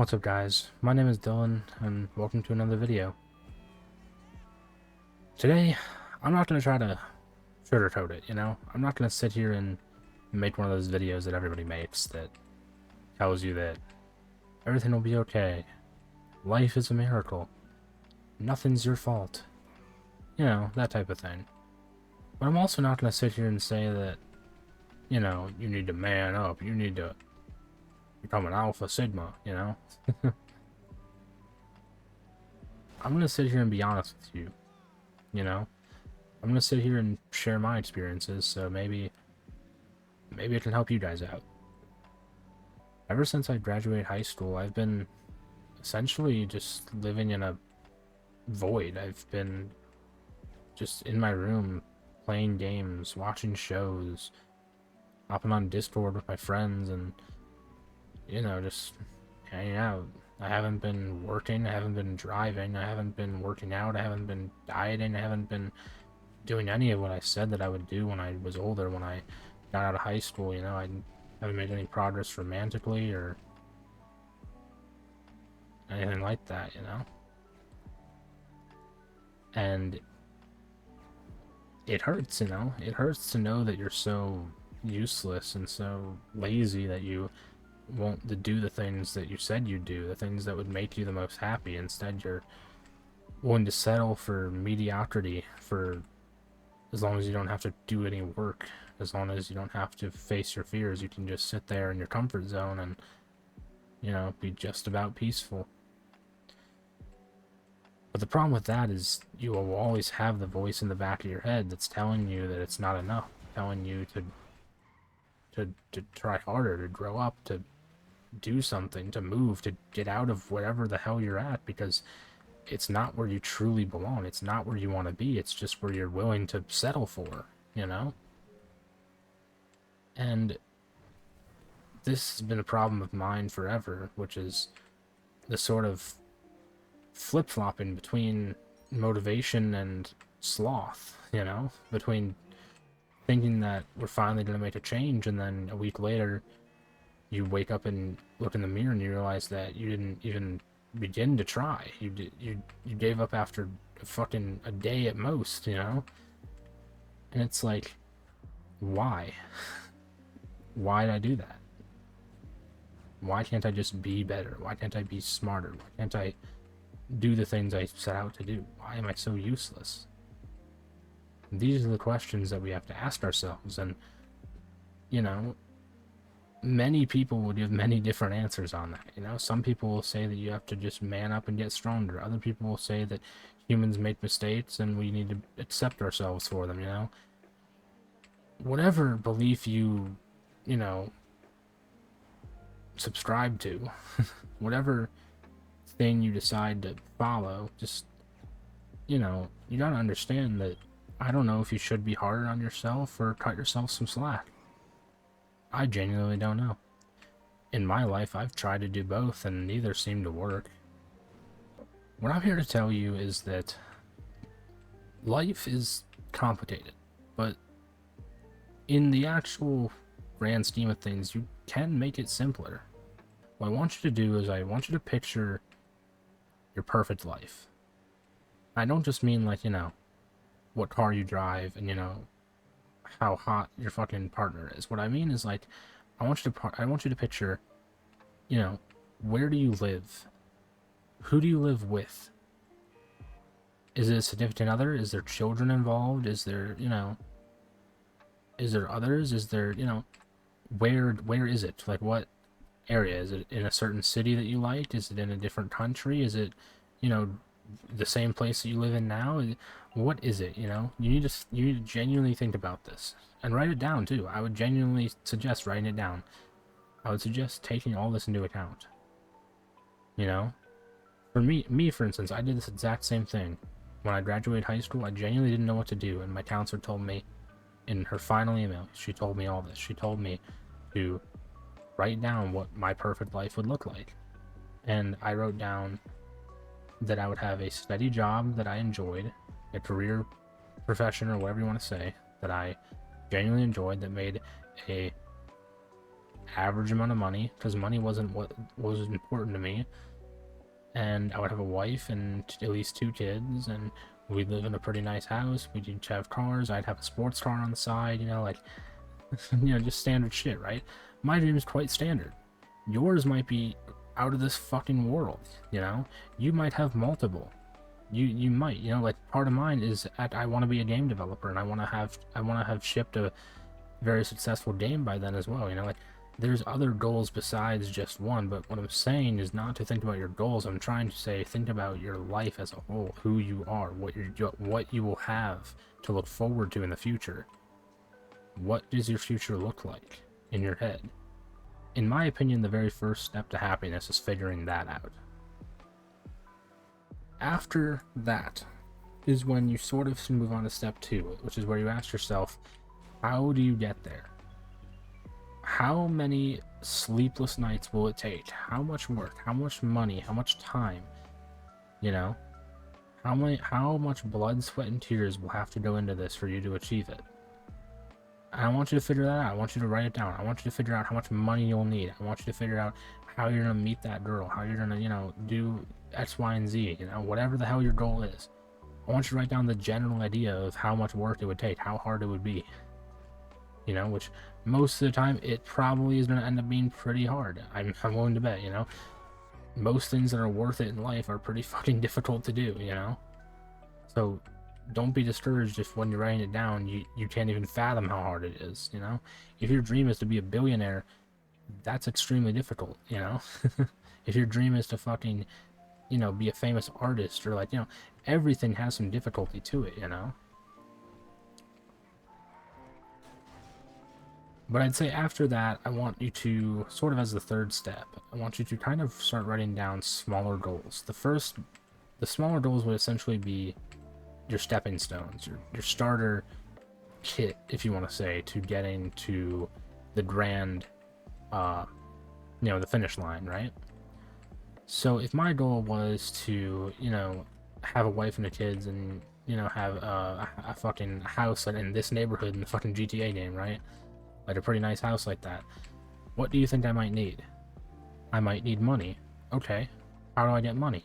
What's up guys, my name is Dylan and welcome to another video. Today, I'm not going to try to sugarcoat it, I'm not going to sit here and make one of those videos that everybody makes that tells you that everything will be okay, life is a miracle, nothing's your fault, that type of thing. But I'm also not going to sit here and say that, you need to man up, you need to become an alpha sigma, I'm going to sit here and be honest with you. I'm gonna sit here and share my experiences, so maybe it can help you guys out. Ever since I graduated high school, I've been essentially just living in a void. I've been just in my room playing games, watching shows, hopping on Discord with my friends, and just hanging out. I haven't been working, I haven't been driving, I haven't been working out, I haven't been dieting, I haven't been doing any of what I said that I would do when I was older, when I got out of high school. I haven't made any progress romantically or anything like that, And it hurts, it hurts to know that you're so useless and so lazy that you won't do the things that you said you'd do, the things that would make you the most happy. Instead, you're willing to settle for mediocrity for as long as you don't have to do any work, as long as you don't have to face your fears. You can just sit there in your comfort zone and, be just about peaceful. But the problem with that is you will always have the voice in the back of your head that's telling you that it's not enough, telling you to try harder, to grow up, to do something, to move, to get out of wherever the hell you're at, because it's not where you truly belong. It's not where you want to be. It's just where you're willing to settle for, And this has been a problem of mine forever, which is the sort of flip-flopping between motivation and sloth, between thinking that we're finally going to make a change, and then a week later you wake up and look in the mirror and you realize that you didn't even begin to try. You gave up after a day at most, And it's like, why? Why did I do that? Why can't I just be better? Why can't I be smarter? Why can't I do the things I set out to do? Why am I so useless? These are the questions that we have to ask ourselves, and many people will give many different answers on that. Some people will say that you have to just man up and get stronger. Other people will say that humans make mistakes and we need to accept ourselves for them. Whatever belief you subscribe to, whatever thing you decide to follow, just you gotta understand that I don't know if you should be harder on yourself or cut yourself some slack. I genuinely don't know. In my life, I've tried to do both, and neither seemed to work. What I'm here to tell you is that life is complicated, but in the actual grand scheme of things, you can make it simpler. What I want you to do is I want you to picture your perfect life. I don't just mean like, what car you drive and, how hot your fucking partner is. What I mean is like, I want you to picture, where do you live? Who do you live with? Is it a significant other? Is there children involved? Is there, is there others? Is there, where is it? Like, what area? Is it in a certain city that you like? Is it in a different country? Is it, the same place that you live in now? What is it? You need to genuinely think about this and write it down too. I would genuinely suggest writing it down. I would suggest taking all this into account. For me for instance, I did this exact same thing. When I graduated high school, I genuinely didn't know what to do, and my counselor told me in her final email, she told me all this. She told me to write down what my perfect life would look like. And I wrote down that I would have a steady job that I enjoyed, a career, profession, or whatever you want to say, that I genuinely enjoyed, that made a average amount of money, because money wasn't what was important to me. And I would have a wife and at least 2 kids, and we'd live in a pretty nice house. We'd each have cars. I'd have a sports car on the side, you know, like, you know, just standard shit, right? My dream is quite standard. Yours might be out of this fucking world, you know? You might have multiple. You might, you know, like, part of mine is I want to be a game developer, and I want to have shipped a very successful game by then as well, you know, like, there's other goals besides just one. But what I'm saying is not to think about your goals. I'm trying to say think about your life as a whole, who you are, what you will have to look forward to in the future. What does your future look like in your head? In my opinion, the very first step to happiness is figuring that out. After that is when you sort of move on to step 2, which is where you ask yourself, how do you get there? How many sleepless nights will it take? How much work? How much money? How much time? You know? How much blood, sweat, and tears will have to go into this for you to achieve it? And I want you to figure that out. I want you to write it down. I want you to figure out how much money you'll need. I want you to figure out how you're going to meet that girl, how you're going to, you know, do X, Y, and Z, you know, whatever the hell your goal is. I want you to write down the general idea of how much work it would take, how hard it would be. You know, which most of the time it probably is going to end up being pretty hard. I'm willing to bet, you know. Most things that are worth it in life are pretty fucking difficult to do, you know. So don't be discouraged if when you're writing it down you can't even fathom how hard it is, you know. If your dream is to be a billionaire, that's extremely difficult, you know. If your dream is to fucking, you know, be a famous artist, or like, you know, everything has some difficulty to it, you know. But I'd say after that, I want you to, sort of as the third step, I want you to kind of start writing down smaller goals. The smaller goals would essentially be your stepping stones, your starter kit, if you want to say, to getting to the grand, you know, the finish line, right? So if my goal was to, you know, have a wife and the kids, and, you know, have a fucking house in this neighborhood in the fucking GTA game, right? Like a pretty nice house like that. What do you think I might need? I might need money. Okay. How do I get money?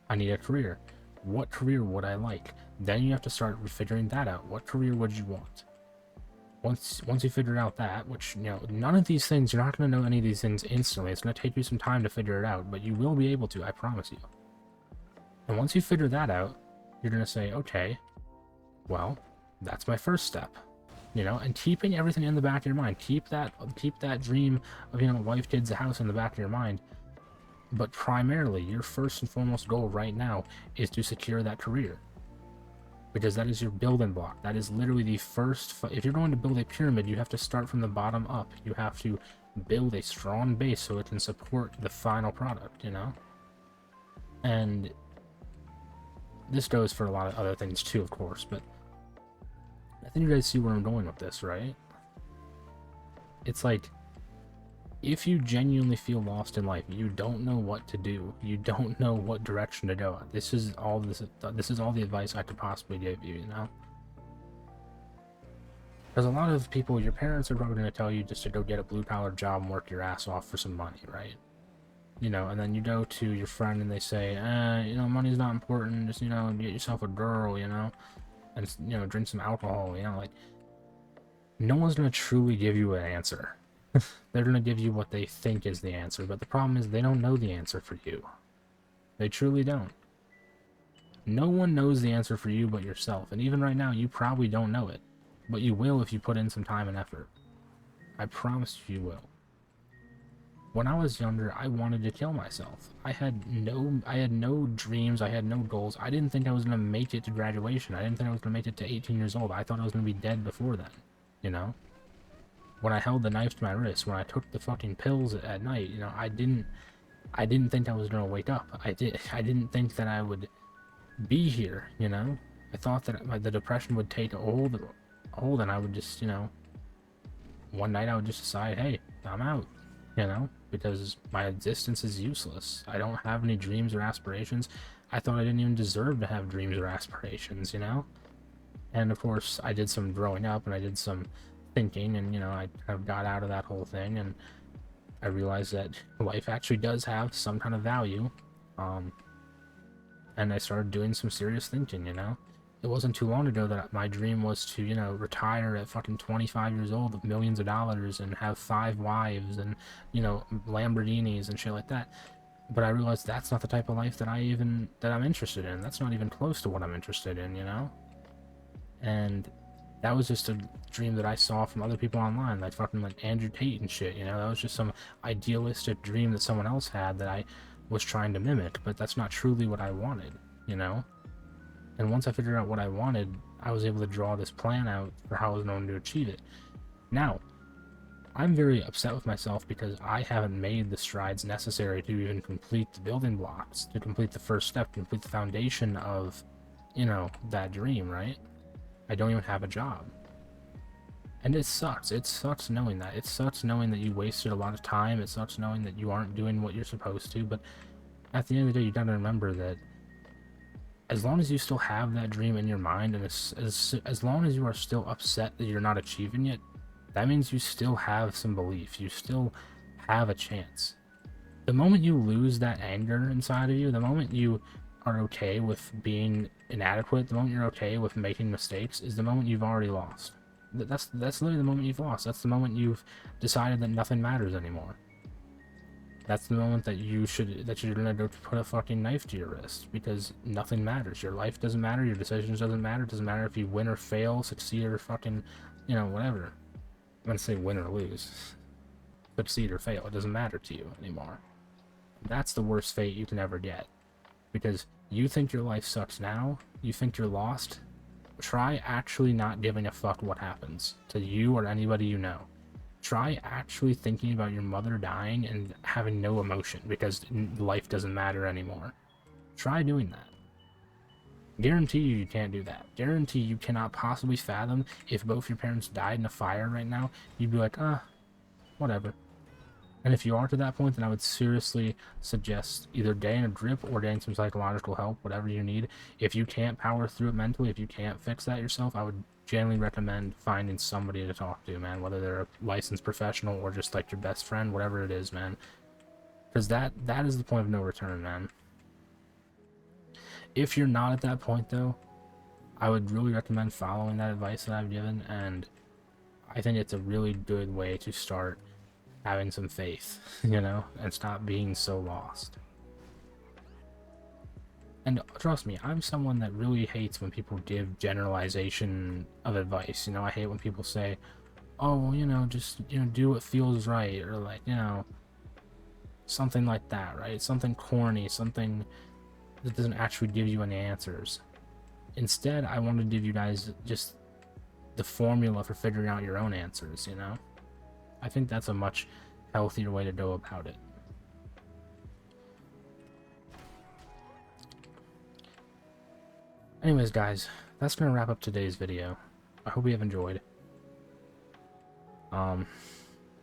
I need a career. What career would I like? Then you have to start figuring that out. What career would you want? Once you figure out that, which, you know, none of these things, you're not going to know any of these things instantly. It's going to take you some time to figure it out, but you will be able to, I promise you. And once you figure that out, you're going to say, okay, well, that's my first step. You know, and keeping everything in the back of your mind. Keep that dream of, you know, wife, kids, a house in the back of your mind. But primarily, your first and foremost goal right now is to secure that career. Because that is your building block. That is literally the first... If you're going to build a pyramid, you have to start from the bottom up. You have to build a strong base so it can support the final product, you know? And this goes for a lot of other things too, of course, but I think you guys see where I'm going with this, right? It's like, if you genuinely feel lost in life, you don't know what to do, you don't know what direction to go. This is all the advice I could possibly give you, you know? Because a lot of people, your parents are probably going to tell you just to go get a blue-collar job and work your ass off for some money, right? You know, and then you go to your friend and they say, you know, money's not important, just, you know, get yourself a girl, you know? And, you know, drink some alcohol, you know, like, no one's going to truly give you an answer. They're going to give you what they think is the answer, but the problem is they don't know the answer for you. They truly don't. No one knows the answer for you but yourself, and even right now, you probably don't know it, but you will if you put in some time and effort. I promise you will. When I was younger, I wanted to kill myself. I had no dreams, I had no goals. I didn't think I was going to make it to graduation. I didn't think I was going to make it to 18 years old. I thought I was going to be dead before then, you know? When I held the knife to my wrist, when I took the fucking pills at night, you know, I didn't think I was going to wake up. I didn't think that I would be here, you know? I thought that the depression would take a hold and I would just, you know, one night I would just decide, hey, I'm out, you know? Because my existence is useless. I don't have any dreams or aspirations. I thought I didn't even deserve to have dreams or aspirations, you know? And of course, I did some growing up and I did some thinking, and, you know, I kind of got out of that whole thing, and I realized that life actually does have some kind of value. And I started doing some serious thinking, you know? It wasn't too long ago that my dream was to, you know, retire at fucking 25 years old with millions of dollars and have 5 wives and, you know, Lamborghinis and shit like that. But I realized that's not the type of life that I'm interested in. That's not even close to what I'm interested in, you know? And that was just a dream that I saw from other people online, like fucking like Andrew Tate and shit, you know? That was just some idealistic dream that someone else had that I was trying to mimic, but that's not truly what I wanted, you know? And once I figured out what I wanted, I was able to draw this plan out for how I was going to achieve it. Now, I'm very upset with myself because I haven't made the strides necessary to even complete the building blocks, to complete the first step, to complete the foundation of, you know, that dream, right? I don't even have a job. And it sucks. It sucks knowing that. It sucks knowing that you wasted a lot of time. It sucks knowing that you aren't doing what you're supposed to. But at the end of the day, you gotta remember that as long as you still have that dream in your mind, and as long as you are still upset that you're not achieving it, that means you still have some belief. You still have a chance. The moment you lose that anger inside of you, the moment you are okay with being inadequate, the moment you're okay with making mistakes, is the moment you've already lost. That's literally the moment you've lost. That's the moment you've decided that nothing matters anymore. That's the moment that you're gonna go put a fucking knife to your wrist, because nothing matters. Your life doesn't matter. Your decisions doesn't matter. It doesn't matter if you win or fail, succeed or fucking, you know, whatever. I'm gonna say win or lose, succeed or fail. It doesn't matter to you anymore. That's the worst fate you can ever get, because you think your life sucks now. You think you're lost. Try actually not giving a fuck what happens to you or anybody you know. Try actually thinking about your mother dying and having no emotion because life doesn't matter anymore. Try doing that. Guarantee you can't do that. Guarantee you cannot possibly fathom if both your parents died in a fire right now, you'd be like, whatever. And if you are to that point, then I would seriously suggest either getting a drip or getting some psychological help, whatever you need. If you can't power through it mentally, if you can't fix that yourself, I would generally recommend finding somebody to talk to, man, whether they're a licensed professional or just like your best friend, whatever it is, man. Because that is the point of no return, man. If you're not at that point, though, I would really recommend following that advice that I've given, and I think it's a really good way to start having some faith, you know, and stop being so lost. And trust me, I'm someone that really hates when people give generalization of advice. You know, I hate when people say, oh, well, you know, just, you know, do what feels right, or like, you know, something like that, right? Something corny, something that doesn't actually give you any answers. Instead, I want to give you guys just the formula for figuring out your own answers, you know? I think that's a much healthier way to go about it. Anyways, guys, that's going to wrap up today's video. I hope you have enjoyed.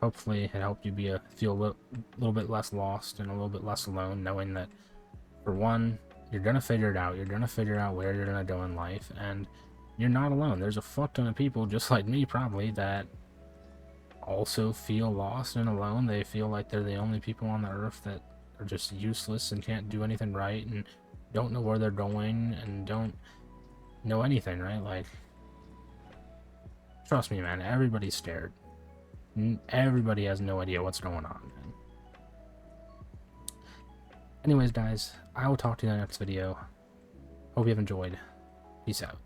Hopefully it helped you feel a little bit less lost and a little bit less alone, knowing that, for one, you're going to figure it out. You're going to figure out where you're going to go in life, and you're not alone. There's a fuck ton of people, just like me probably, that also feel lost and alone. They feel like they're the only people on the earth that are just useless and can't do anything right and don't know where they're going and don't know anything, right? Like, trust me, man, everybody's scared. Everybody has no idea what's going on, man. Anyways, guys, I will talk to you in the next video. Hope you have enjoyed. Peace out.